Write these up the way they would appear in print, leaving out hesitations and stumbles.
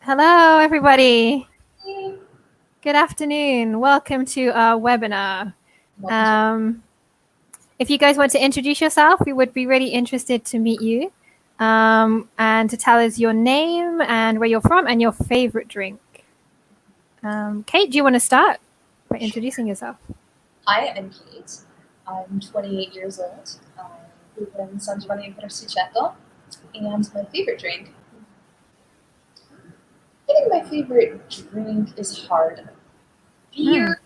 Hello, everybody. Good afternoon. Welcome to our webinar. If you guys want to introduce yourself, we would be really interested to meet you and to tell us your name and where you're from and your favorite drink. Kate, do you want to start by introducing yourself? Hi, I'm Kate. I'm 28 years old. I live in San Giovanni Grosseto, and my favorite drink. I think my favorite drink is hard. Beer.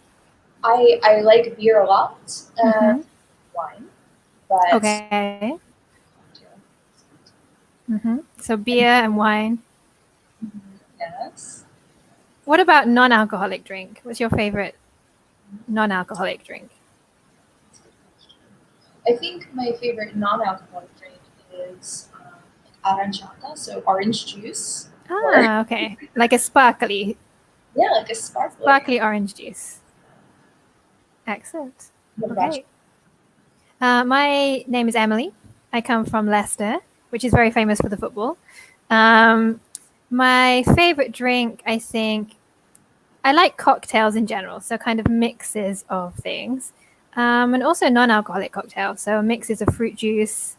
I like beer a lot. Wine, but okay. So beer and wine. Yes. What about non-alcoholic drink? What's your favorite non-alcoholic drink? I think my favorite non-alcoholic drink is aranciata, so orange juice. Okay. Like a sparkly. Yeah, like a sparkly orange juice. Excellent. What about you? My name is Emily. I come from Leicester, which is very famous for the football. My favorite drink, I think, I like cocktails in general, so kind of mixes of things. And also non-alcoholic cocktails, so mixes of fruit juice.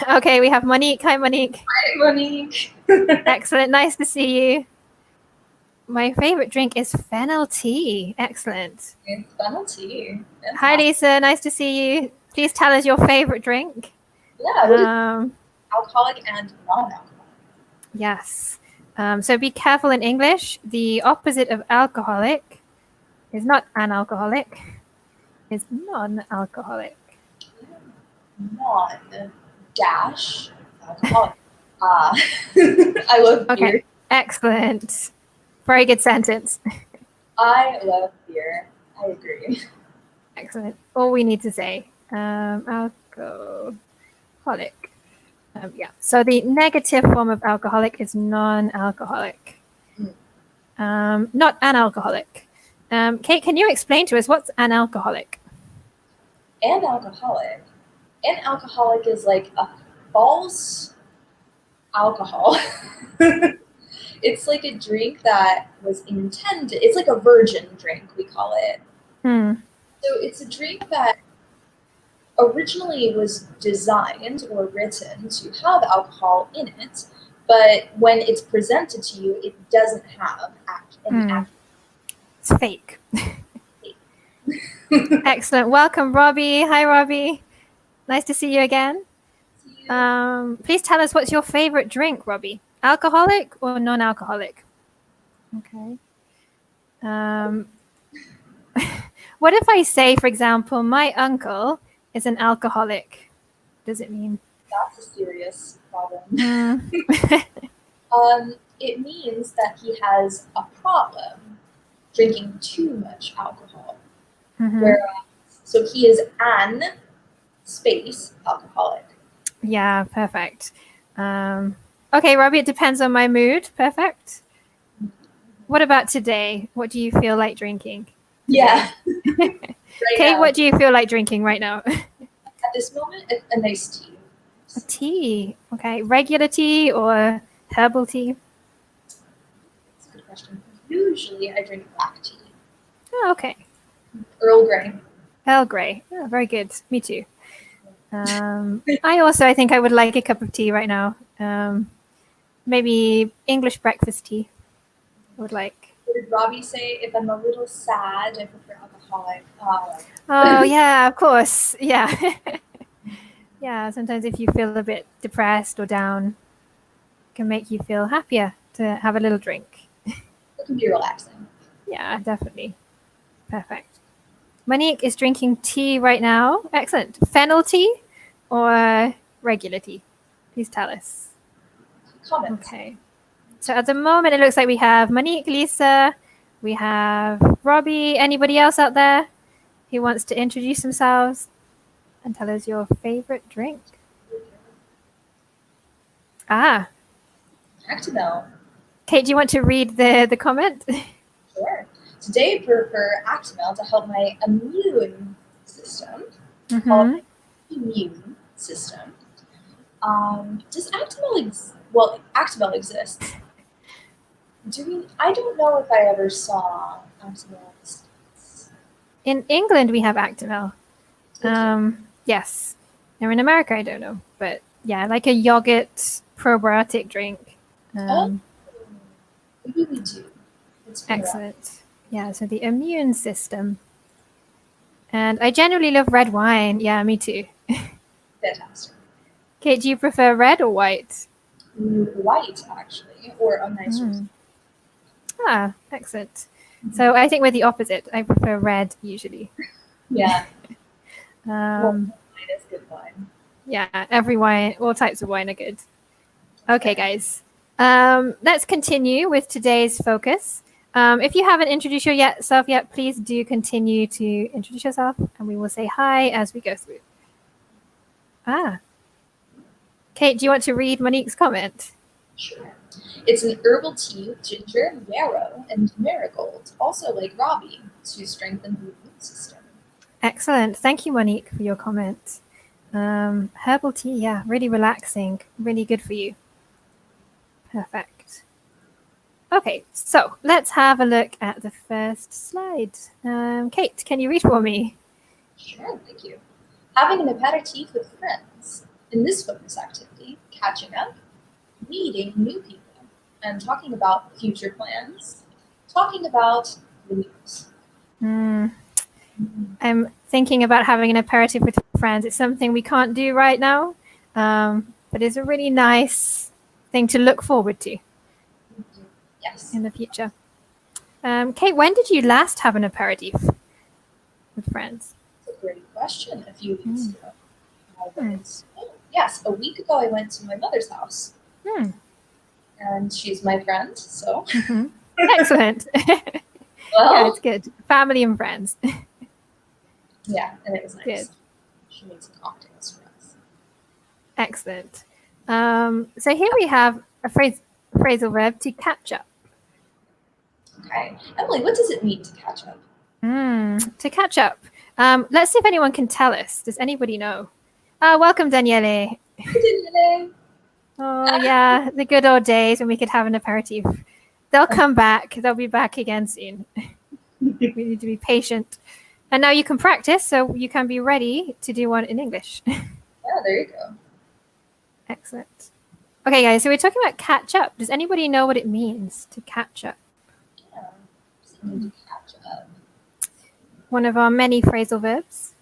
Okay, we have Monique. Hi, Monique. Hi, Monique. Excellent. Nice to see you. My favorite drink is fennel tea. Excellent. It's fennel tea. Hi, Lisa. Nice to see you. Please tell us your favorite drink. Yeah, alcoholic and non-alcoholic. Yes. So be careful in English. The opposite of alcoholic is not analcoholic. It's non-alcoholic. Non-alcoholic. I love beer. Okay. Excellent. Very good sentence. I love beer. I agree. Excellent. All we need to say. Alcoholic. Yeah. So the negative form of alcoholic is non-alcoholic. Not analcoholic. Kate, can you explain to us what's analcoholic? Analcoholic. Analcoholic is like a false alcohol. It's like a drink that was intended. It's like a virgin drink, we call it. So it's a drink that originally was designed or written to have alcohol in it, but when it's presented to you, it doesn't have any alcohol. It's fake. Excellent. Welcome, Robbie. Hi, Robbie. Nice to see you again. Please tell us what's your favorite drink, Robbie? Alcoholic or non-alcoholic? Okay. What if I say, for example, my uncle is an alcoholic? What does it mean? That's a serious problem. It means that he has a problem drinking too much alcohol. So he is an alcoholic. Yeah, perfect. Okay, Robbie, it depends on my mood. Perfect. What about today? What do you feel like drinking? Yeah. Kate, what do you feel like drinking right now? At this moment, a nice tea. A tea. Okay. Regular tea or herbal tea? That's a good question. Usually I drink black tea. Oh, okay. Earl Grey. Earl Grey. Oh, very good. Me too. I think I would like a cup of tea right now. Maybe English breakfast tea. I would like. What did Robbie say? If I'm a little sad, I prefer alcoholic. Oh, yeah, of course. Yeah. Yeah, sometimes if you feel a bit depressed or down, it can make you feel happier to have a little drink. It can be relaxing. Yeah, definitely. Perfect. Monique is drinking tea right now. Excellent. Fennel tea or regular tea? Please tell us. Comment. Okay. So at the moment, it looks like we have Monique, Lisa, we have Robbie. Anybody else out there who wants to introduce themselves and tell us your favorite drink? Actimel. Kate, do you want to read the comment? Sure. Today I prefer Actimel to help my immune system. Immune system. Does Actimel Actimel exists. I don't know if I ever saw Actimel. In England, we have Actimel. Okay. Yes. Now in America, I don't know, but yeah, like a yogurt probiotic drink. Oh, maybe we do. It's been a while. Excellent. Yeah, so the immune system. And I generally love red wine. Yeah, me too. Fantastic. Kate, do you prefer red or white? White, actually, or a nice rose. Ah, excellent. So I think we're the opposite. I prefer red usually. Yeah. Well, Um, wine is good wine. yeah, every wine, all types of wine are good. Okay, guys. Let's continue with today's focus. If you haven't introduced yourself yet, please do continue to introduce yourself, and we will say hi as we go through. Kate, do you want to read Monique's comment? Sure. It's an herbal tea with ginger, yarrow, and marigold, also like Robbie, to strengthen the immune system. Excellent. Thank you, Monique, for your comment. Herbal tea, yeah, really relaxing, really good for you. Perfect. Okay, so let's have a look at the first slide. Kate, can you read for me? Sure, thank you. Having an aperitif with friends. In this focus activity, catching up, meeting new people, and talking about future plans, talking about the news. I'm thinking about having an aperitif with friends. It's something we can't do right now, but it's a really nice thing to look forward to. Yes. In the future. Kate, when did you last have an aperitif with friends? That's a great question. A few weeks ago. Yes, a week ago I went to my mother's house. And she's my friend, so. Excellent. Well, yeah, it's good. Family and friends. Yeah, and it was nice. Good. She made some cocktails for us. Excellent. So here we have a phrasal verb, to catch up. Okay. Emily, what does it mean to catch up? To catch up. Let's see if anyone can tell us. Does anybody know? Welcome, Daniele. Hi, Daniele. Oh, yeah, the good old days when we could have an aperitif. They'll come back. They'll be back again soon. We need to be patient. And now you can practice, so you can be ready to do one in English. Yeah, there you go. Excellent. Okay, guys, so we're talking about catch up. Does anybody know what it means to catch up? Yeah, just need to catch up. One of our many phrasal verbs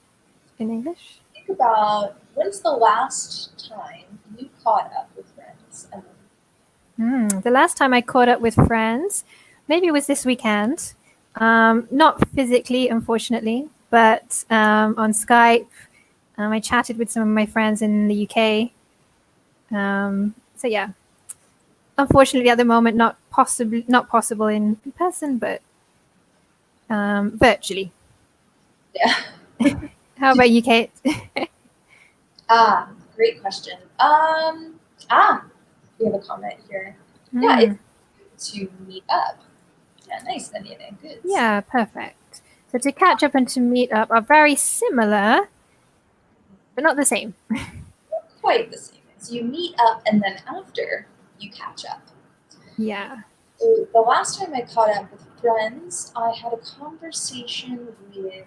in English. Think about, when's the last time you caught up with friends, Emily? The last time I caught up with friends, maybe it was this weekend. Not physically, unfortunately, but on Skype. I chatted with some of my friends in the UK. So yeah, unfortunately at the moment not possible in person, but virtually. Yeah. How about you, Kate? Great question. We have a comment here. Yeah, it's to meet up. Yeah, nice, Daniele. Good. Yeah, perfect. So to catch up and to meet up are very similar, but not the same. Not quite the same. So you meet up and then after you catch up. Yeah. So the last time I caught up with friends, I had a conversation with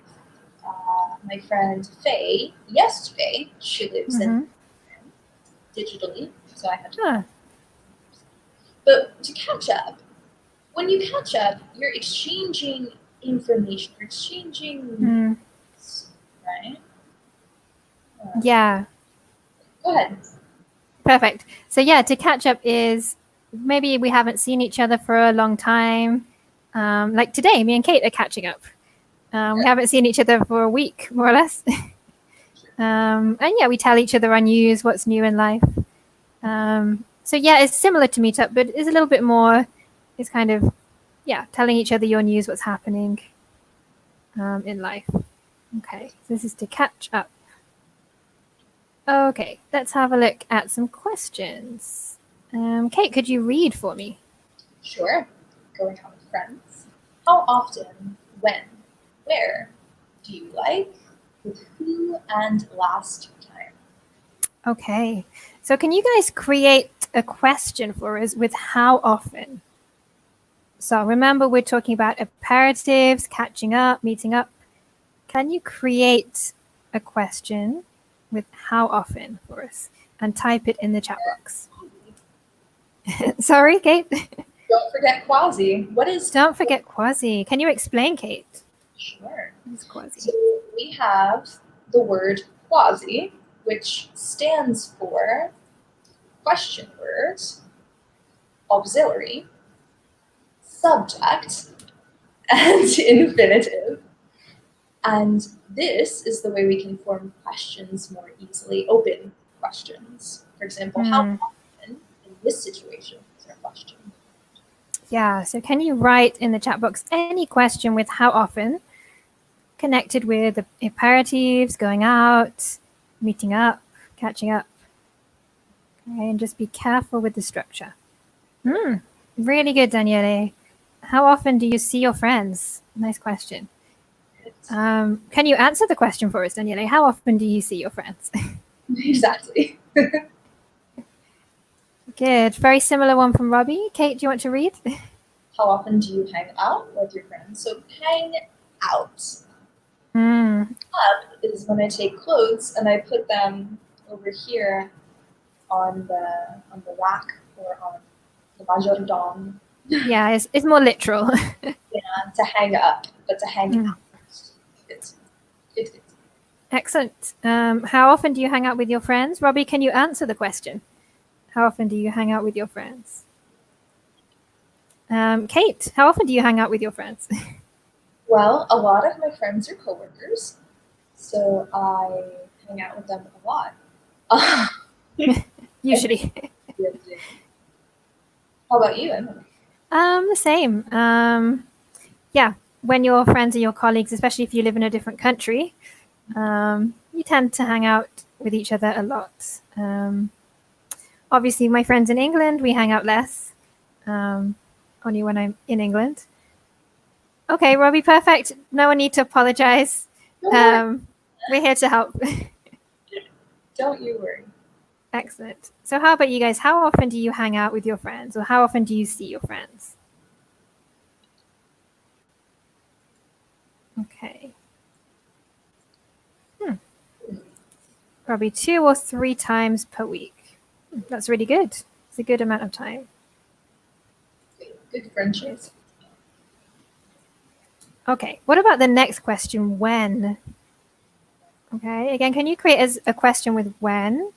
my friend Faye yesterday. She lives in digitally, so I had to. But to catch up, when you catch up, you're exchanging information. You're exchanging right? Yeah. Go ahead. Perfect. So yeah, to catch up is maybe we haven't seen each other for a long time. Like today, me and Kate are catching up. We haven't seen each other for a week, more or less. And yeah, we tell each other our news, what's new in life. So yeah, it's similar to Meetup, but it's a little bit more, it's kind of, yeah, telling each other your news, what's happening in life. Okay, so this is to catch up. Okay, let's have a look at some questions. Kate, could you read for me? Sure. Going out with friends. How often? When? Where? Do you like? With who? And last time. Okay, so can you guys create a question for us with how often? So remember, we're talking about imperatives, catching up, meeting up. Can you create a question with how often for us and type it in the chat box? Sorry, Kate. Don't forget quasi. What is? Don't forget quasi. Can you explain, Kate? Sure. What is quasi? So we have the word quasi, which stands for question word, auxiliary, subject, and infinitive. And this is the way we can form questions more easily, open questions. For example, how often in this situation is our question? Yeah, so can you write in the chat box any question with how often connected with the imperatives, going out, meeting up, catching up? Okay, and just be careful with the structure. Really good, Daniele. How often do you see your friends? Nice question. Can you answer the question for us, Daniele? How often do you see your friends? Exactly. Good. Very similar one from Robbie. Kate, do you want to read? How often do you hang out with your friends? So hang out. Up is when I take clothes and I put them over here on the rack or on the majordome. Yeah, it's more literal. Yeah, to hang up, but to hang out. It's. Excellent. How often do you hang out with your friends? Robbie, can you answer the question? How often do you hang out with your friends? Kate, how often do you hang out with your friends? Well, a lot of my friends are coworkers, so I hang out with them a lot. Usually. How about you, Emily? The same. Yeah, when your friends and your colleagues, especially if you live in a different country, you tend to hang out with each other a lot. Obviously, my friends in England, we hang out less, only when I'm in England. Okay, Robbie, perfect. No one need to apologize. We're here to help. Don't you worry. Excellent. So how about you guys? How often do you hang out with your friends, or how often do you see your friends? Okay. Probably 2 or 3 times per week. That's really good. It's a good amount of time. Good friendships. Okay, what about the next question, when? Okay, again, can you create a question with when?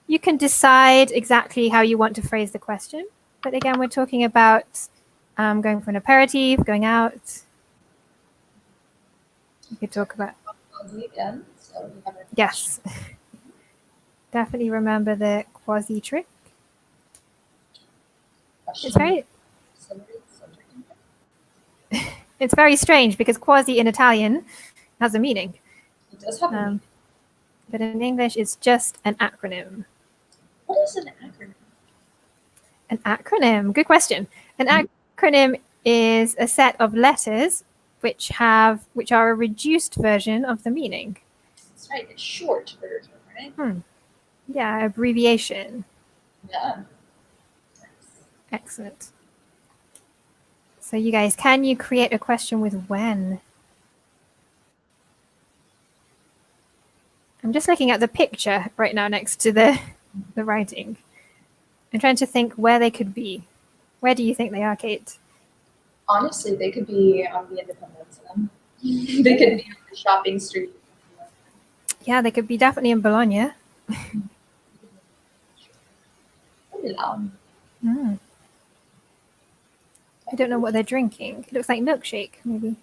You can decide exactly how you want to phrase the question. But again, we're talking about going for an aperitif, going out. You could talk about... Again, so we have Yes. Definitely remember the quasi trick. It's very strange because quasi in Italian has a meaning. It does have a meaning. But in English, it's just an acronym. What is an acronym? An acronym. Good question. An acronym is a set of letters which are a reduced version of the meaning. That's right. It's short version, right? Yeah, abbreviation. Yeah. Excellent. So you guys, can you create a question with when? I'm just looking at the picture right now next to the writing. I'm trying to think where they could be. Where do you think they are, Kate? Honestly, they could be on the Independence. They could be on the shopping street. Yeah, they could be definitely in Bologna. I don't know what they're drinking. It looks like milkshake, maybe.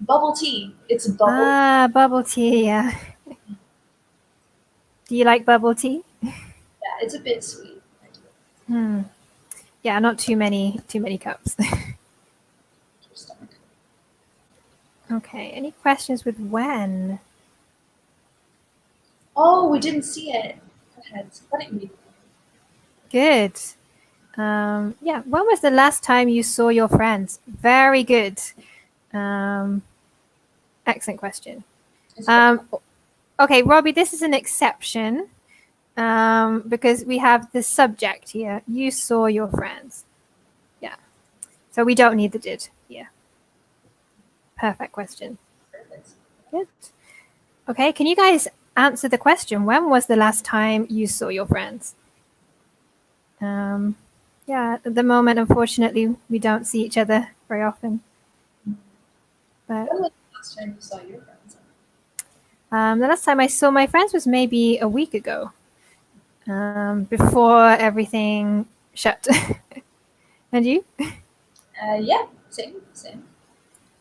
Bubble tea. It's bubble. Ah, bubble tea, yeah. Do you like bubble tea? Yeah, it's a bit sweet. Yeah, not too many cups. Okay, any questions with when? Oh, we didn't see it. Go ahead. Let it read. Good. Yeah, when was the last time you saw your friends? Very good. Excellent question. Okay, Robbie, this is an exception because we have the subject here. You saw your friends. Yeah. So we don't need the did here. Perfect question. Perfect. Good. Okay, can you guys answer the question? When was the last time you saw your friends? Yeah, at the moment, unfortunately, we don't see each other very often. But When was the last time you saw your friends? the last time I saw my friends was maybe a week ago, before everything shut. And you? Yeah, same.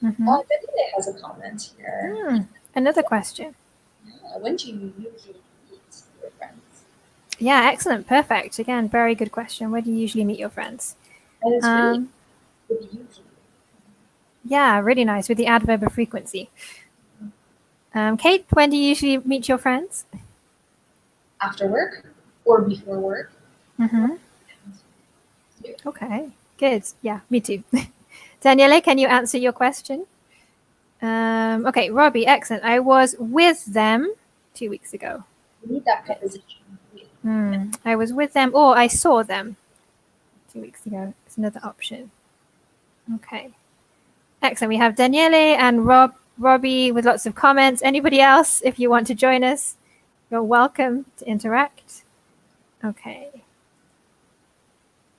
Mhm. Betty has a comment here. Another question. When do you usually meet your friends? Yeah, excellent. Perfect. Again, very good question. Where do you usually meet your friends? And it's really usually. Yeah, really nice with the adverb of frequency. Kate, when do you usually meet your friends? After work or before work. Mm-hmm. Okay, good. Yeah, me too. Daniele, can you answer your question? Okay, Robbie, excellent. I was with them 2 weeks ago. We need that preposition. I was with them, or I saw them 2 weeks ago. It's another option. Okay, excellent. We have Daniele and Robbie with lots of comments. Anybody else, if you want to join us, you're welcome to interact. Okay.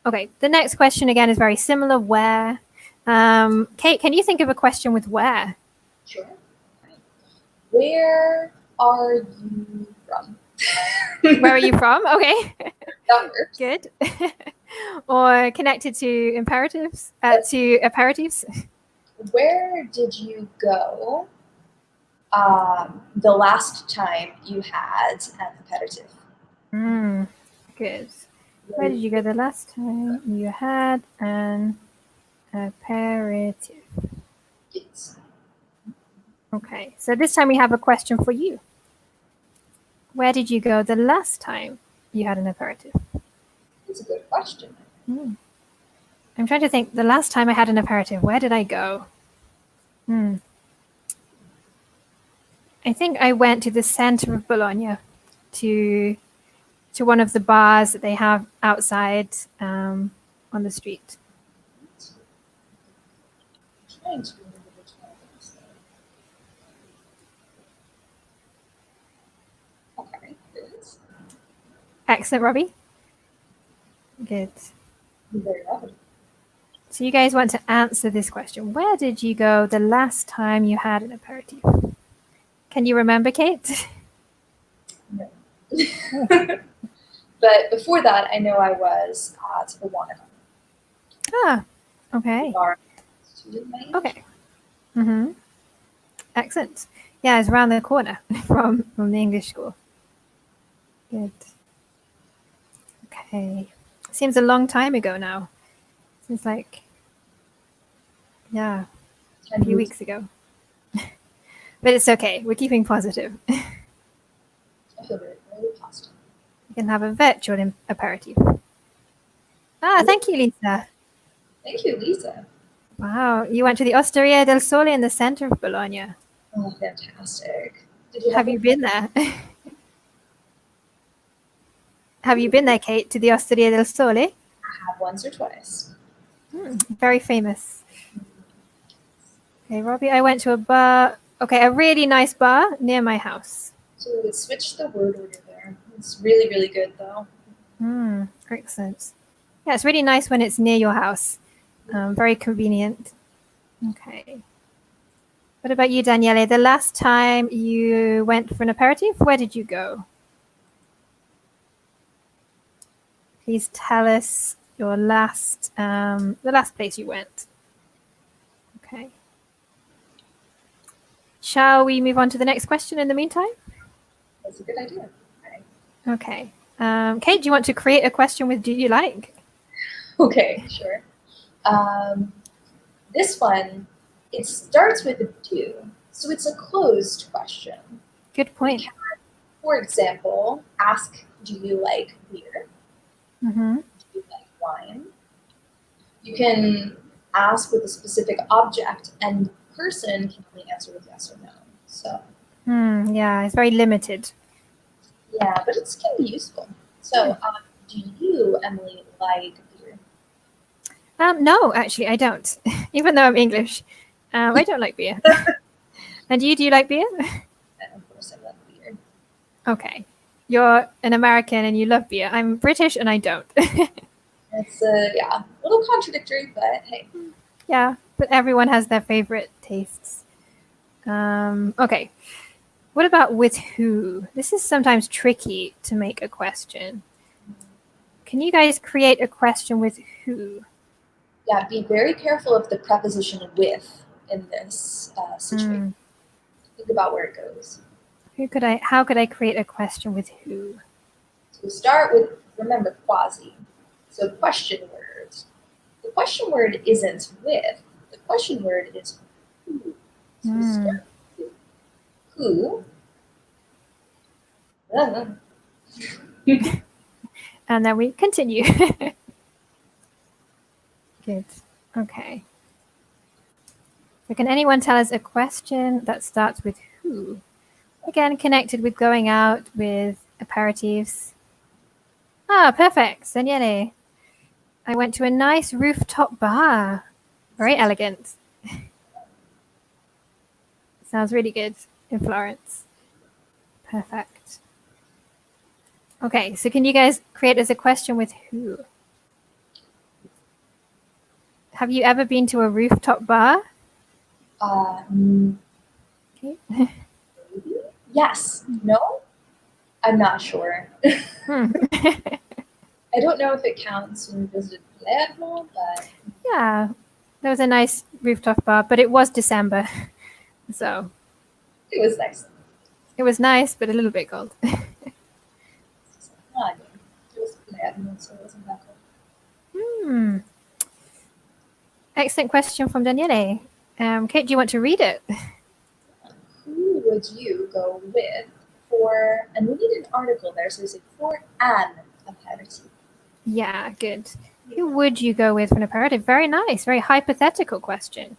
Okay, the next question again is very similar. Where? Kate, can you think of a question with where? Sure. Where are you from? Where are you from? Okay. That works. Good. Or connected to imperatives? To aperitifs? Where did you go the last time you had an aperitif? Good. Where did you go the last time you had an aperitif? Yes. Okay, so this time we have a question for you. Where did you go the last time you had an aperitif? That's a good question. I'm trying to think. The last time I had an aperitif, where did I go? I think I went to the center of Bologna, to one of the bars that they have outside on the street. I'm trying to remember which one it is. Okay, good. Excellent, Robbie. Good. You're very welcome. So you guys want to answer this question. Where did you go the last time you had an aperitif? Can you remember, Kate? No. But before that, I know I was at the Wanaka. Ah, okay. Bar student night. Okay. Excellent. Yeah, it's around the corner from the English school. Good. Okay. Seems a long time ago now. Seems like, yeah, a few weeks ago. But it's okay. We're keeping positive. I feel very, very positive. You can have a virtual aperitif. Thank you, Lisa. Thank you, Lisa. Wow, you went to the Osteria del Sole in the center of Bologna. Oh, fantastic. Did you Have you been there? Have you been there, Kate, to the Osteria del Sole? I have once or twice. Very famous. Okay, Robbie, I went to a bar. Okay, a really nice bar near my house. So we would switch the word order there. It's really, really good, though. Excellent. Yeah, it's really nice when it's near your house. Very convenient. Okay. What about you, Daniele? The last time you went for an aperitif, where did you go? Please tell us your last, the last place you went. Okay. Shall we move on to the next question in the meantime? That's a good idea. Okay. Kate, do you want to create a question with do you like? Okay, sure. This one, it starts with a do, so it's a closed question. Good point. For example, ask, do you like beer? Do you like wine? You can ask with a specific object, and person can only answer with yes or no. So yeah, it's very limited. yeah, but it can be useful. So do you, Emily, like beer? No, actually, I don't. Even though I'm English, I don't like beer. And do you like beer? And of course, I love beer. Okay. You're an American and you love beer. I'm British and I don't. It's a little contradictory, but hey. Yeah, but everyone has their favorite tastes. Okay. What about with who? This is sometimes tricky to make a question. Can you guys create a question with who? Yeah, be very careful of the preposition with in this situation. Think about where it goes. How could I create a question with who? So we start with, remember, quasi. So question words. The question word isn't with. The question word is who. So we start with who. And then we continue. Good. Okay. So can anyone tell us a question that starts with who? Again, connected with going out, with aperitifs. Ah, perfect. Daniele. I went to a nice rooftop bar. Very elegant. Sounds really good in Florence. Perfect. Okay, so can you guys create as a question with who? Have you ever been to a rooftop bar? Okay. Maybe? Yes. No? I'm not sure. I don't know if it counts when we visited Palermo, but Yeah, there was a nice rooftop bar, but it was December. So it was nice. it was nice, but a little bit cold. I mean, it was Palermo, so it wasn't that cold. Excellent question from Daniele. Kate, do you want to read it? Who would you go with for, and we need an article there, so we say for an aperitif. Yeah, good. Who would you go with for an aperitif? Very nice, very hypothetical question.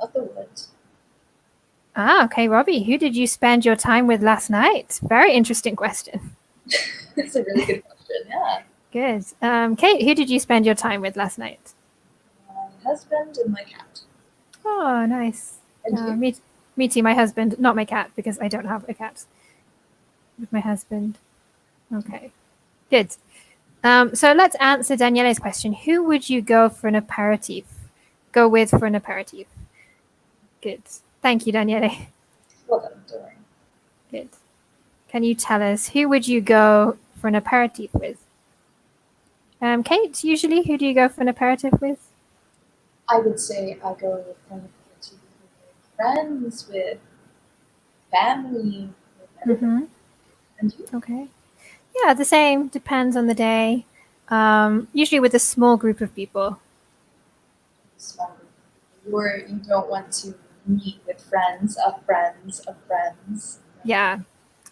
Love the wood. Ah, okay, Robbie, who did you spend your time with last night? Very interesting question. It's a really good question, yeah. Good. Kate, who did you spend your time with last night? My husband and my cat. Oh, nice. And you? Me too, my husband, not my cat, because I don't have a cat. With my husband. Okay, good. So let's answer Daniele's question. Who would you go for an aperitif? Go with for an aperitif? Good. Thank you, Daniele. Well done, don't worry. Good. Can you tell us who would you go for an aperitif with? Kate, usually who do you go for an aperitif with? I would say I go with an aperitif with friends, with family, with everyone. And you? Okay. Yeah, the same. Depends on the day. Usually with a small group of people. Small group. Or you don't want to meet with friends of friends of friends. Yeah.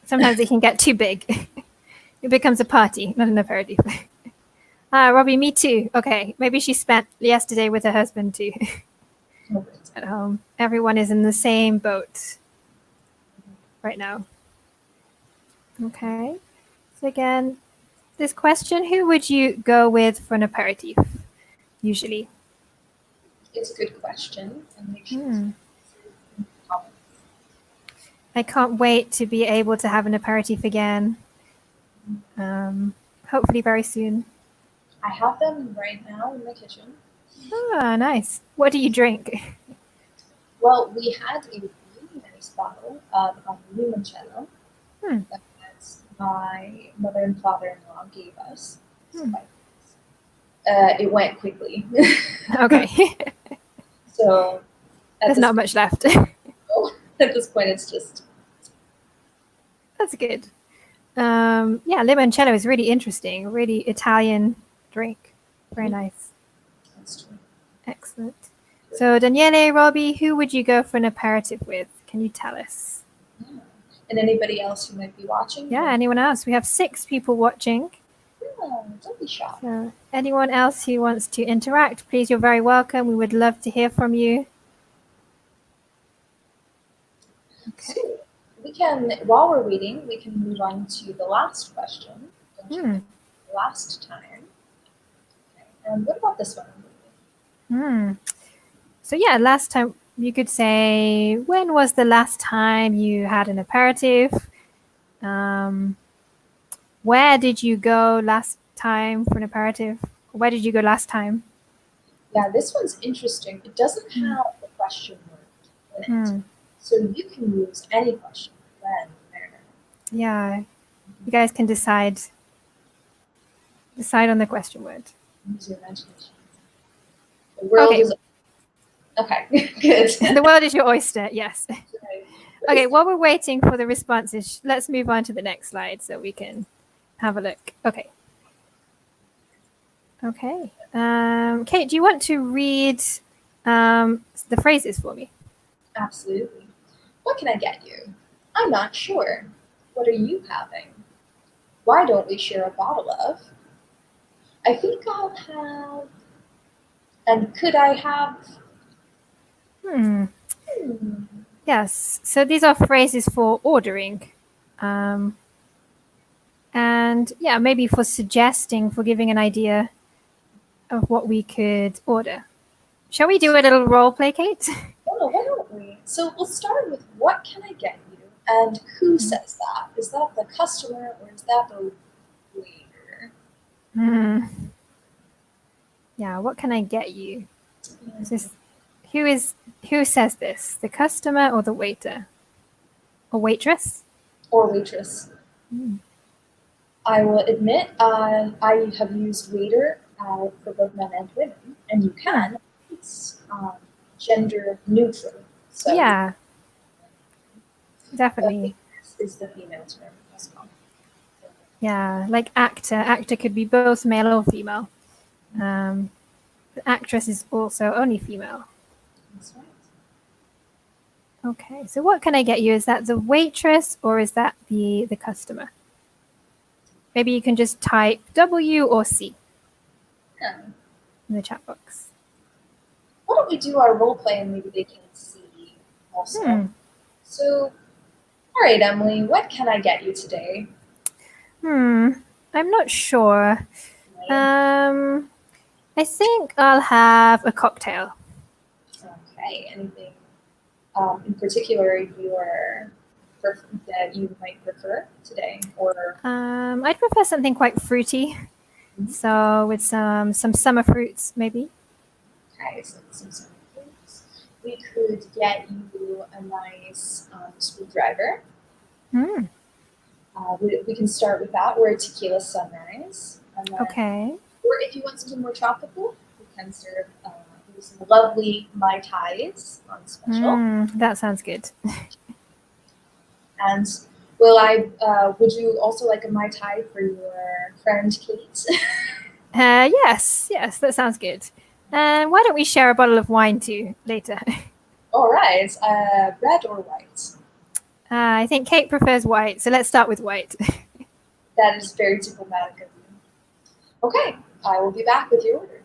Sometimes it can get too big. It becomes a party, not an aperitif. Robbie, me too. Okay, maybe she spent yesterday with her husband too. At home. Everyone is in the same boat right now. Okay. So again, this question, who would you go with for an aperitif? Usually. It's a good question. And make sure it's comments. I can't wait to be able to have an aperitif again. Hopefully very soon. I have them right now in my kitchen. Ah, nice. What do you drink? Well, we had a really nice bottle of limoncello that my mother and father-in-law gave us. It went quickly. Okay. So there's not much left. At this point, it's just. That's good. Yeah, limoncello is really interesting. Really Italian drink. Very nice. That's true. Excellent. So Daniele, Robbie, who would you go for an aperitif with? Can you tell us? Yeah. And anybody else who might be watching? Yeah, anyone else? We have 6 people watching. Yeah, don't be shy. So anyone else who wants to interact, please, you're very welcome. We would love to hear from you. Okay. So we can, while we're waiting, we can move on to the last question. Last time. Okay. And what about got this one. So yeah, last time you could say, when was the last time you had an aperitif? Where did you go last time for an aperitif? Where did you go last time? Yeah, this one's interesting. It doesn't have a question mark in it. So you can use any question, when, where. Yeah, you guys can decide on the question word. Use your imagination. The world Okay. is... Okay, good. The world is your oyster, yes. Right. Okay, while we're waiting for the responses, let's move on to the next slide so we can have a look. Okay. Kate, do you want to read the phrases for me? Absolutely. What can I get you? I'm not sure. What are you having? Why don't we share a bottle of? I think I'll have... And could I have... Yes, so these are phrases for ordering. And yeah, maybe for suggesting, for giving an idea of what we could order. Shall we do a little role play, Kate? Oh, why don't we? So we'll start with what can I get you? And who says that? Is that the customer or is that the waiter? Yeah, what can I get you? Who says this? The customer or the waiter? Or waitress? Or waitress. I will admit I have used waiter for both men and women, and you can. It's gender neutral. So Yeah, definitely. Is the female term as well. Yeah, like actor. Actor could be both male or female. The actress is also only female. That's right. Okay, so what can I get you? Is that the waitress or is that the customer? Maybe you can just type W or C in the chat box. Why don't we do our role play and maybe they can see also. So, all right, Emily, what can I get you today? I'm not sure. I think I'll have a cocktail. Okay, anything in particular that you might prefer today, or I'd prefer something quite fruity. So with some summer fruits, maybe. okay, so some summer fruits. We could get you a nice screwdriver. We can start with that, or a tequila sunrise. And then, okay. Or if you want something more tropical, we can serve some lovely Mai Tais on special. That sounds good. And would you also like a Mai Tai for your friend Kate? Yes, that sounds good. And why don't we share a bottle of wine too later? All right, red or white? I think Kate prefers white, so let's start with white. That is very diplomatic of you. Okay, I will be back with your order.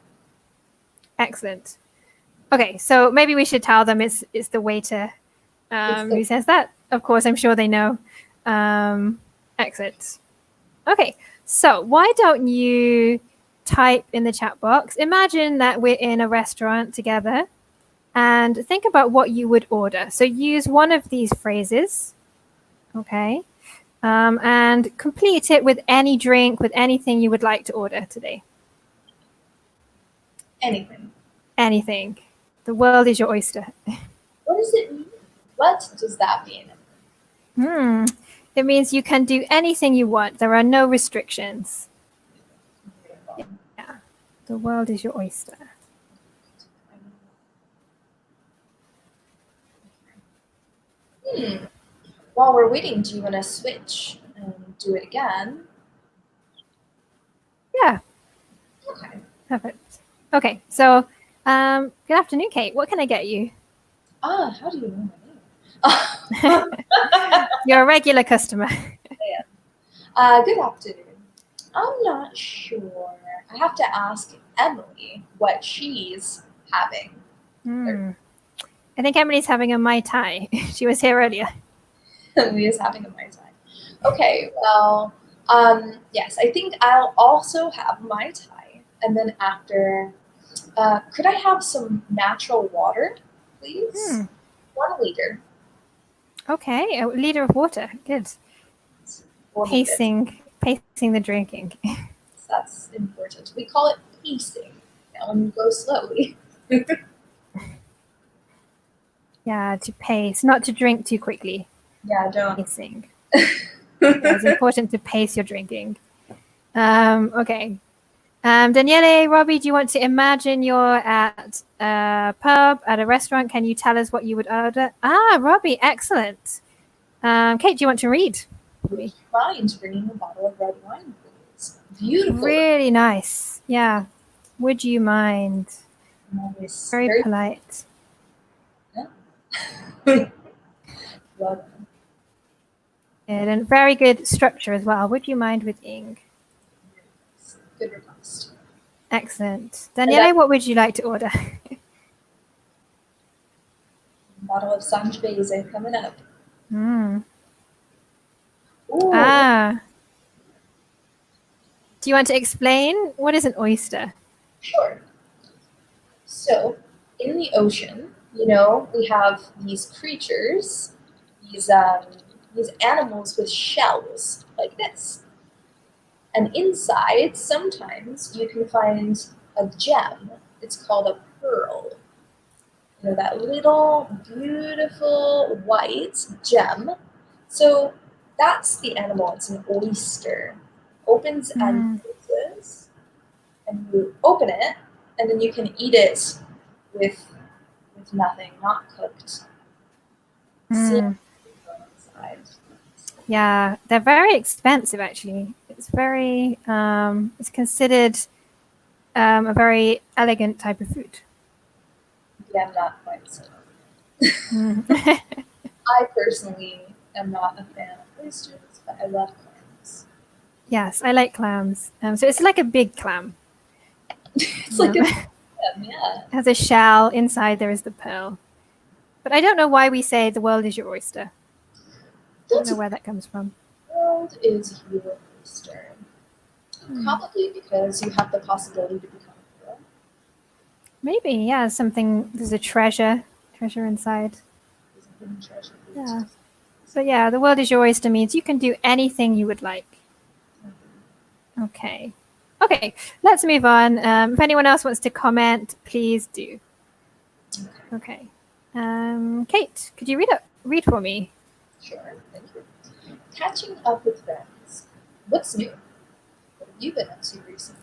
Excellent. Okay, so maybe we should tell them it's the waiter who says that. Of course, I'm sure they know. Excellent. Okay, so why don't you type in the chat box? Imagine that we're in a restaurant together and think about what you would order. So use one of these phrases, okay? And complete it with any drink, with anything you would like to order today. Anything. Anything. The world is your oyster. What does it mean? What does that mean? It means you can do anything you want. There are no restrictions. Yeah. The world is your oyster. While we're waiting, do you want to switch and do it again? Yeah. Okay. Perfect. Okay, so good afternoon, Kate. What can I get you? How do you know my name? You're a regular customer. Good afternoon. I'm not sure. I have to ask Emily what she's having. I think Emily's having a Mai Tai. She was here earlier. Emily is having a Mai Tai. Okay, well, yes, I think I'll also have Mai Tai. And then after, Could I have some natural water, please? 1 liter. Okay, a liter of water. Good. We'll need it. Pacing the drinking. That's important. We call it pacing. Now you go slowly. Yeah, to pace, not to drink too quickly. Yeah, don't. Pacing. Yeah, it's important to pace your drinking. Okay. Daniele, Robbie, do you want to imagine you're at a pub, at a restaurant? Can you tell us what you would order? Ah, Robbie, excellent. Kate, do you want to read? Would you mind bringing a bottle of red wine, please? Beautiful. Really nice. Yeah. Would you mind? Nice. Very polite. Well done. And very good structure as well. Would you mind with Ing? Good request. Excellent. Daniele, what would you like to order? Bottle of Sangiovese coming up. Mm. Ooh. Ah. Do you want to explain? What is an oyster? Sure. So, in the ocean, you know, we have these creatures, these animals with shells like this. And inside, sometimes you can find a gem. It's called a pearl. You know, that little beautiful white gem. So that's the animal. It's an oyster. Opens and closes. And you open it, and then you can eat it with nothing, not cooked. Yeah, they're very expensive actually. It's very it's considered a very elegant type of food. Yeah, I'm not quite so. I personally am not a fan of oysters, but I love clams. Yes, I like clams. So it's like a big clam. It's like a clam, yeah. It has a shell. Inside there is the pearl. But I don't know why we say the world is your oyster. I don't know where that comes from. The world is your oyster. Probably because you have the possibility to become a pearl. Maybe, yeah, there's a treasure inside. There's a hidden treasure. Yeah. So yeah, the world is your oyster means you can do anything you would like. Okay. Okay, let's move on. If anyone else wants to comment, please do. Okay. Kate, could you read for me? Sure, thank you. Catching up with friends. What's new? What have you been up to recently?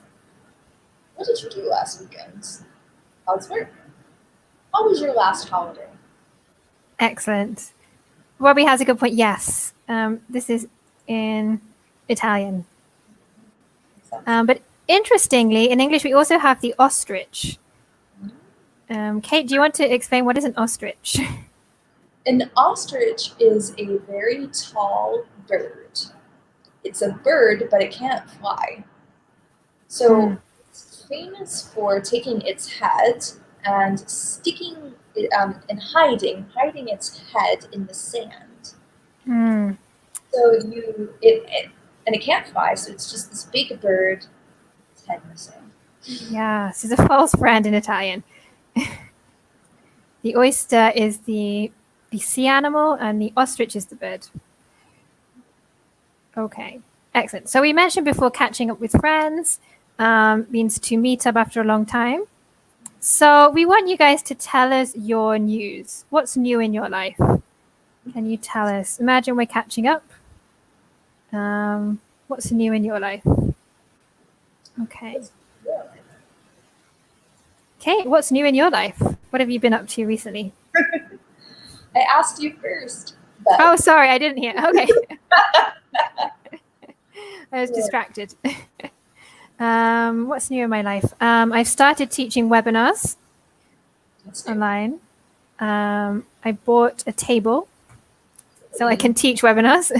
What did you do last weekend? How's work? How was your last holiday? Excellent. Robbie has a good point. Yes, this is in Italian. But interestingly, in English, we also have the ostrich. Kate, do you want to explain what is an ostrich? An ostrich is a very tall bird. It's a bird, but it can't fly. So it's famous for taking its head and sticking it, and hiding its head in the sand. So and it can't fly, so it's just this big bird, its head missing. Yeah, this is a false brand in Italian. The oyster is the sea animal, and the ostrich is the bird. Okay, excellent. So we mentioned before catching up with friends means to meet up after a long time. So we want you guys to tell us your news. What's new in your life? Can you tell us? Imagine we're catching up. What's new in your life? Okay. Kate, what's new in your life? What have you been up to recently? I asked you first. But... Oh, sorry, I didn't hear. Okay. I was distracted. What's new in my life? I've started teaching webinars online. I bought a table so I can teach webinars.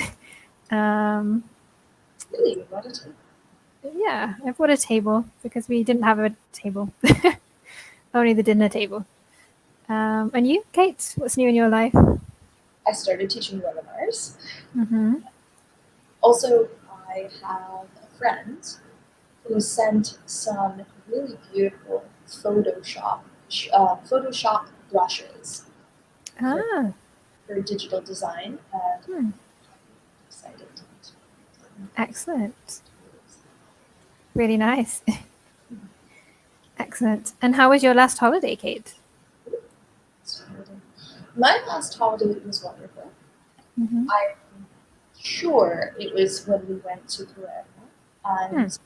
Really? You bought a table? Yeah, I bought a table because we didn't have a table. Only the dinner table. And you, Kate, what's new in your life? I started teaching webinars. Mm-hmm. Also, I have a friend who sent some really beautiful Photoshop brushes Ah, for digital design. And I'm excited. excellent. Really nice. Excellent. And how was your last holiday, Kate? My last holiday was wonderful. Mm-hmm. I'm sure it was when we went to Palermo, and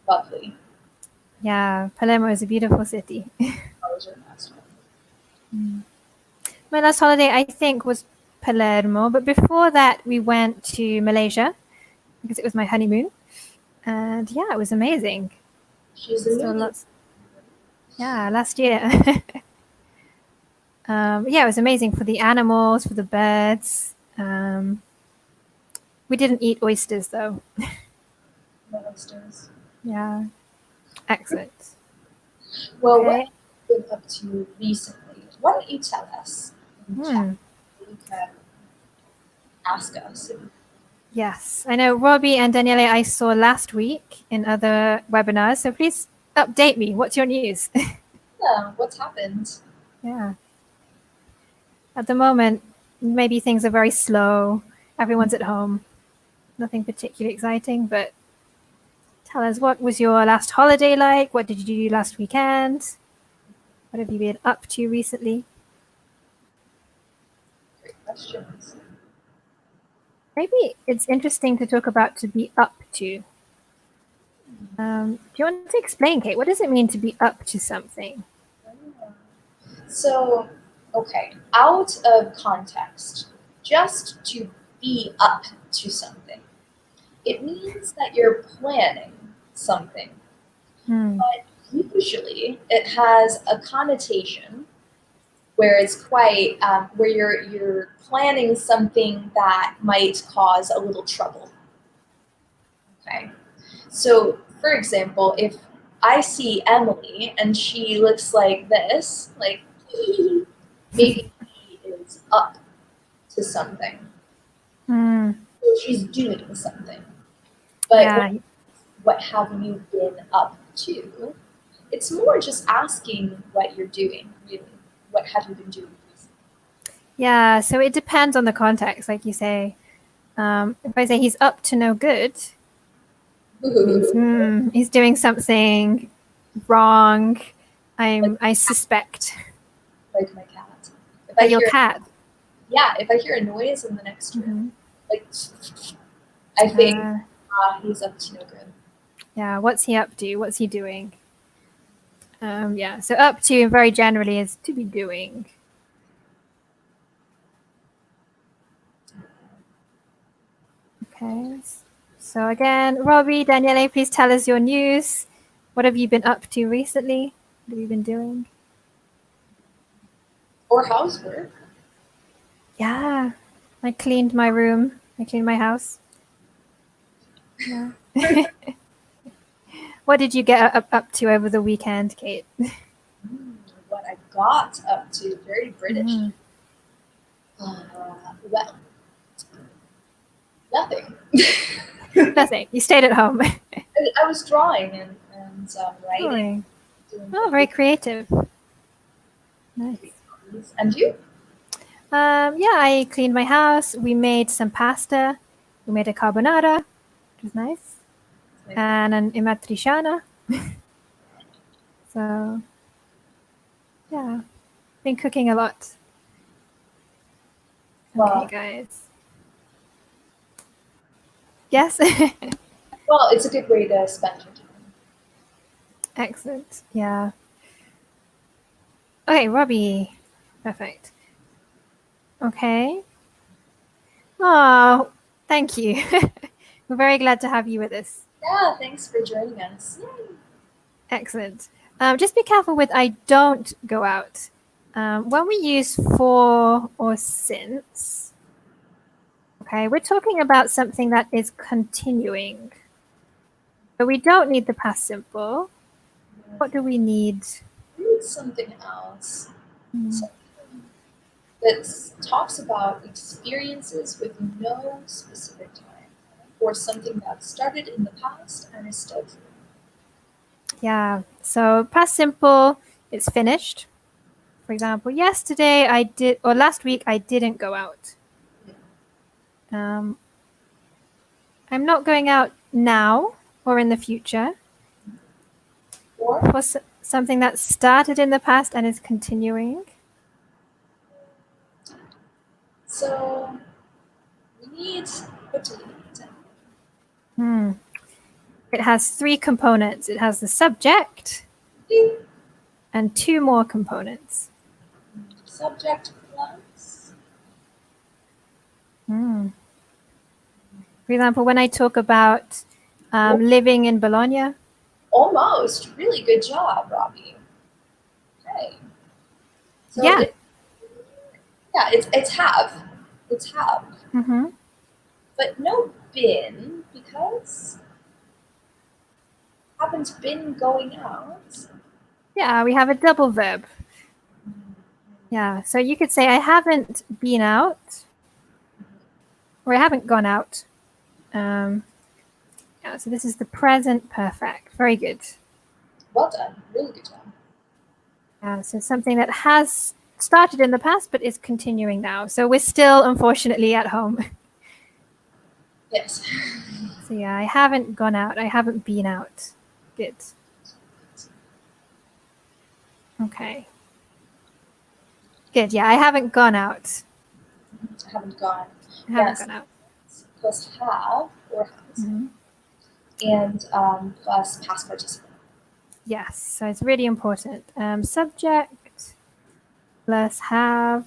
lovely. Yeah, Palermo is a beautiful city. How was your last holiday? My last holiday, I think, was Palermo, but before that, we went to Malaysia because it was my honeymoon. And yeah, it was amazing. She's a Still newly. lots. Yeah, last year. Yeah, it was amazing for the animals, for the birds. We didn't eat oysters though. Monsters. Yeah, excellent. Well, what Okay. have you been up to recently? Why don't you tell us in chat? You can ask us. Yes, I know Robbie and Daniele I saw last week in other webinars, so please update me. What's your news? Yeah, what's happened? Yeah. At the moment, maybe things are very slow. Everyone's at home. Nothing particularly exciting, but tell us, what was your last holiday like? What did you do last weekend? What have you been up to recently? Great questions. Maybe it's interesting to talk about to be up to. Do you want to explain, Kate? What does it mean to be up to something? So, okay, out of context, just to be up to something, it means that you're planning something. But usually it has a connotation where it's quite where you're planning something that might cause a little trouble. Okay, so for example, if I see Emily and she looks like this, like maybe she is up to something. Mm, So she's doing something. But yeah, what have you been up to? It's more just asking what you're doing, really. What have you been doing recently? yeah. So it depends on the context, like you say. If I say he's up to no good, it means he's doing something wrong. I suspect. Like my cat. If I Like your hear, cat. yeah, if I hear a noise in the next room, Mm-hmm. like I think he's up to no good. Yeah, what's he up to? What's he doing? Yeah, so up to very generally is to be doing. Okay. So again, Robbie, Daniele, please tell us your news. What have you been up to recently? What have you been doing? Or housework. Yeah, I cleaned my room. I cleaned my house. Yeah. What did you get up to over the weekend, Kate? What I got up to, very British. Well, nothing. Nothing. You stayed at home. I was drawing and writing. Drawing. Oh, very creative. Nice. And you? Yeah, I cleaned my house. We made some pasta. We made a carbonara, which was nice, and an imatriciana. So, yeah, been cooking a lot. Well, Okay, guys. Yes. well, it's a good way to spend your time. Excellent. Yeah. Okay, Robbie. Perfect. Okay. Oh, thank you. We're very glad to have you with us. Yeah, thanks for joining us. Yay. Excellent. Just be careful with I don't go out. When we use for or since, okay, we're talking about something that is continuing. So we don't need the past simple. What do we need? We need something else. Something that talks about experiences with no specific time, or something that started in the past and is still true. Yeah. So past simple, it's finished. For example, yesterday I did, or last week I didn't go out. Um, I'm not going out now or in the future. Or For something that started in the past and is continuing. so we need what do we need? Hmm. It has 3 components. It has the subject and 2 more components. Subject plus. Hmm. For example, when I talk about living in Bologna, Almost. Really good job, Robbie. Okay. So yeah. it's have. It's have. Mm-hmm. But no been because haven't been going out. Yeah, we have a double verb. Yeah, so you could say I haven't been out or I haven't gone out. Yeah, so this is the present perfect. Very good. Well done. Really good job. So something that has started in the past but is continuing now. So we're still, unfortunately, at home. Yes. So yeah, I haven't gone out. I haven't been out. Good. Okay. Good. Yeah, I haven't gone out. Haven't gone. I haven't Yes. gone out. Plus have or has. Mhm. And plus past participle. Yes, so it's really important. Subject plus have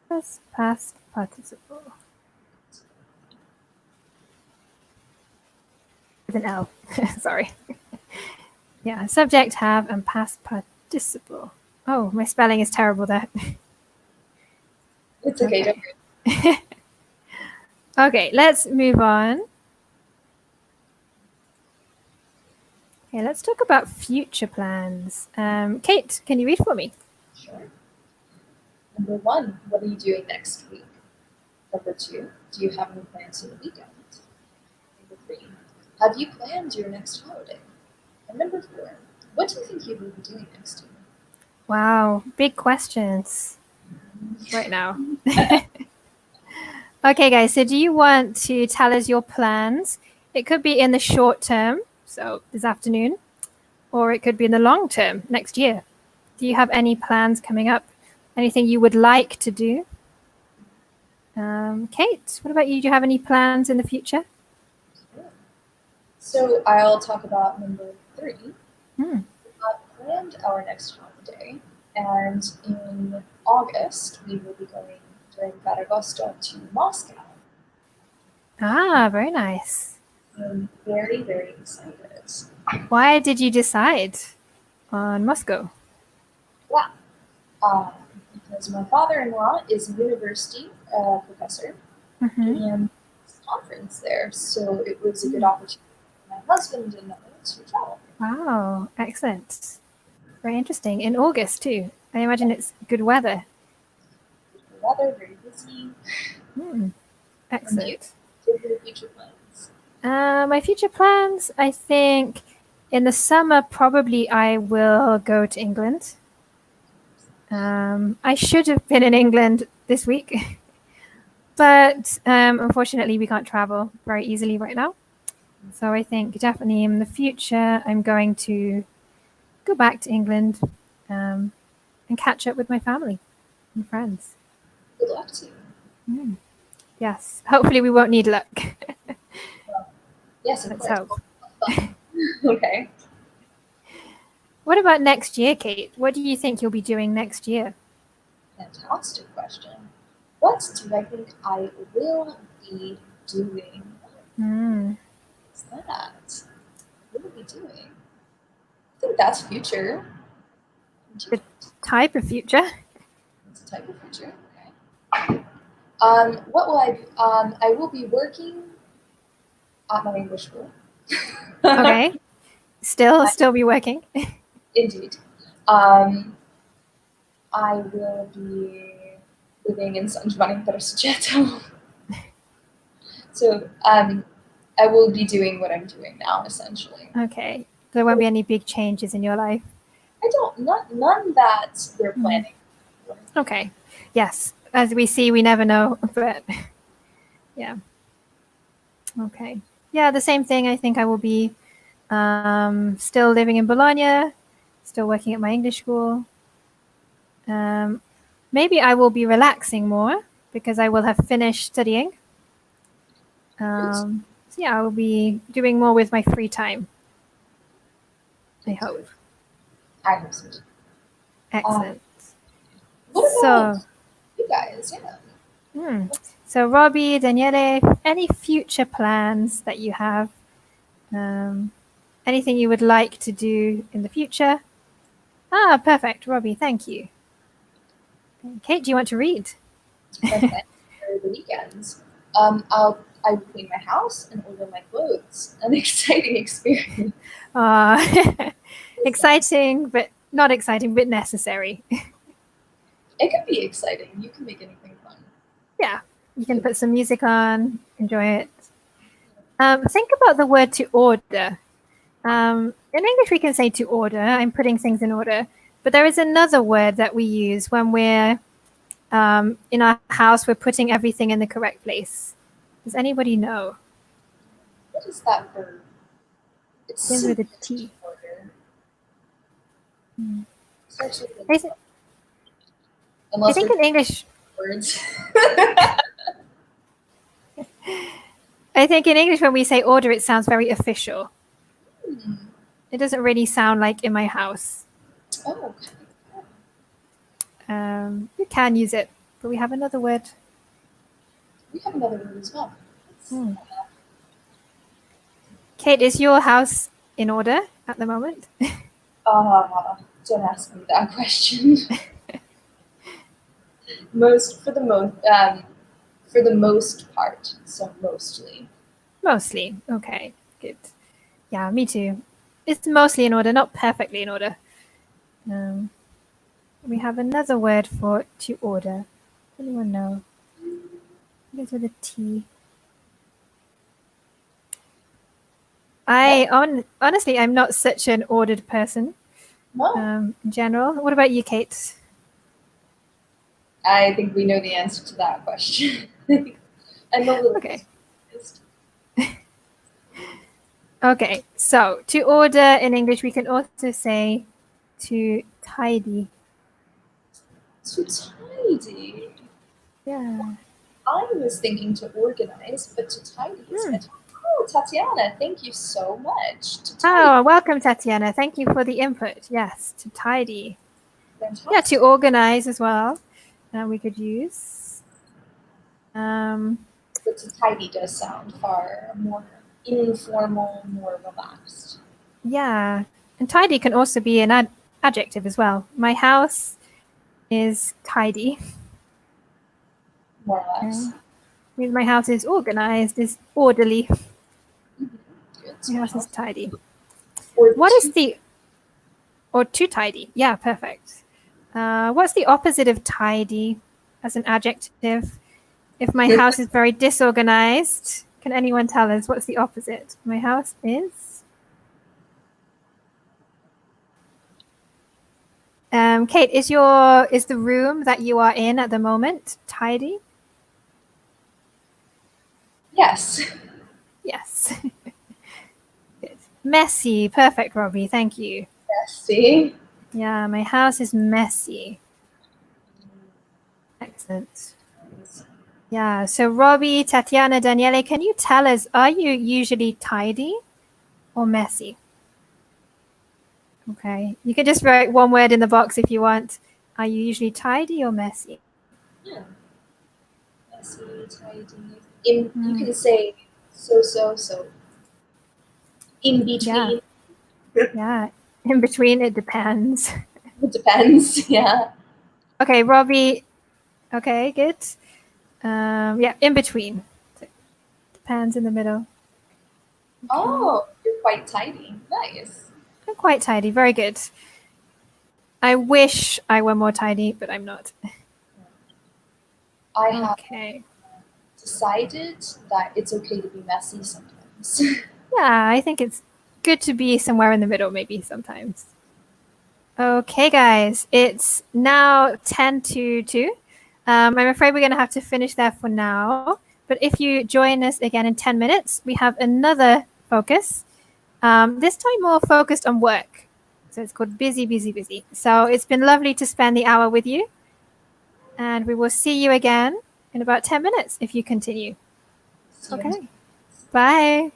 plus past participle. With an L. Sorry. Yeah, subject, have, and past participle. Oh, my spelling is terrible there. It's okay. Okay. Don't worry. Okay, let's move on. Okay, let's talk about future plans. Kate, can you read for me? Sure. Number 1, what are you doing next week? Number 2, do you have any plans for the weekend? Number 3, have you planned your next holiday? And number 4, what do you think you will be doing next year? Wow, big questions right now. Okay, guys, so do you want to tell us your plans? It could be in the short term, so this afternoon, or it could be in the long term, next year. Do you have any plans coming up? Anything you would like to do? Kate, what about you? Do you have any plans in the future? So I'll talk about number 3. Hmm. We planned our next holiday, and in August we will be going during Ferragosto to Moscow. Ah, very nice. I'm very, very excited. Why did you decide on Moscow? Wow. Because my father-in-law is a university professor Mm-hmm. and conference there, so it was a good opportunity for my husband and I to travel. Wow, excellent. Very interesting. In August, too. I imagine it's good weather. The weather, very busy. Hmm. Excellent. What are your future plans? My future plans, I think in the summer, probably I will go to England. I should have been in England this week, but unfortunately, we can't travel very easily right now. So I think definitely in the future, I'm going to go back to England and catch up with my family and friends. Good luck to you. Yes, hopefully, we won't need luck. Yes, of Let's course. hope. Okay. What about next year, Kate? What do you think you'll be doing next year? Fantastic question. What do I think I will be doing? Mm. What is that? What will I be doing? I think that's future. The type of future? It's a type of future. Okay. What will I do? I will be working at my English school. Okay. Still be working. Indeed. I will be living in San Giovanni in Persiceto. So I will be doing what I'm doing now, essentially. Okay. There won't be any big changes in your life. I don't, none that we're planning. Okay. Yes. As we see, we never know, but yeah. Okay. Yeah, the same thing. I think I will be still living in Bologna, still working at my English school. Maybe I will be relaxing more because I will have finished studying. So yeah, I will be doing more with my free time. I hope. I hope so. Excellent. What about So, you guys? Yeah. so Robbie, Daniele, any future plans that you have? Anything you would like to do in the future? Ah, perfect, Robbie. Thank you. Kate, do you want to read? For the weekends. I will clean my house and order my clothes. An exciting experience. Exciting, but not exciting, but necessary. It can be exciting. You can make anything fun. Yeah, you can put some music on, enjoy it. Think about the word to order. In English, we can say to order. I'm putting things in order. But there is another word that we use when we're in our house, we're putting everything in the correct place. Does anybody know? What is that verb? It's Begins with a T. Starts with I, a th- I unless think we're in English, words. I think in English when we say order, it sounds very official. It doesn't really sound like in my house. Oh, okay. You can use it, but we have another word. We have another word as well. Kate, is your house in order at the moment? Don't ask me that question. For the most part, so mostly. Mostly. Okay, good. Yeah, me too. It's mostly in order, not perfectly in order. We have another word for to order. Does anyone know? It is with a T. Honestly, I'm not such an ordered person No, in general. What about you, Kate? I think we know the answer to that question. I'm a little Okay. confused. Okay, so to order in English, we can also say to tidy. To tidy. Yeah. I was thinking to organize, but to tidy is better. Oh, Tatiana, thank you so much. To tidy. Oh, welcome, Tatiana. Thank you for the input. Yes, to tidy. Fantastic. Yeah, to organize as well. We could use. But to tidy does sound far more informal, more relaxed. Yeah, and tidy can also be an adjective as well. My house is tidy. More or less. My house is organized, is orderly. Good. My house is tidy. Or What is the or too tidy? Yeah, perfect. What's the opposite of tidy as an adjective? If my house is very disorganized, can anyone tell us what's the opposite? My house is. Kate, is the room that you are in at the moment tidy? Yes. Yes. Good. Messy. Perfect, Robbie. Thank you. Messy. Yeah, my house is messy. Excellent. Yeah, so Robbie, Tatiana, Daniele, can you tell us, are you usually tidy or messy? Okay, you can just write one word in the box if you want. Are you usually tidy or messy? Yeah. Messy, tidy. You can say so. In between. Yeah, in between, it depends. It depends. Yeah. Okay, Robbie. Okay, good. Yeah, in between. Depends in the middle. Okay. Oh, you're quite tidy. Nice. I'm quite tidy. Very good. I wish I were more tidy, but I'm not. I have Okay. decided that it's okay to be messy sometimes. Yeah, I think it's good to be somewhere in the middle, maybe sometimes. Okay, guys, it's now 10 to 2. I'm afraid we're going to have to finish there for now. But if you join us again in 10 minutes, we have another focus. This time more focused on work. So it's called Busy, Busy, Busy. So it's been lovely to spend the hour with you. And we will see you again in about 10 minutes if you continue. Okay. Bye.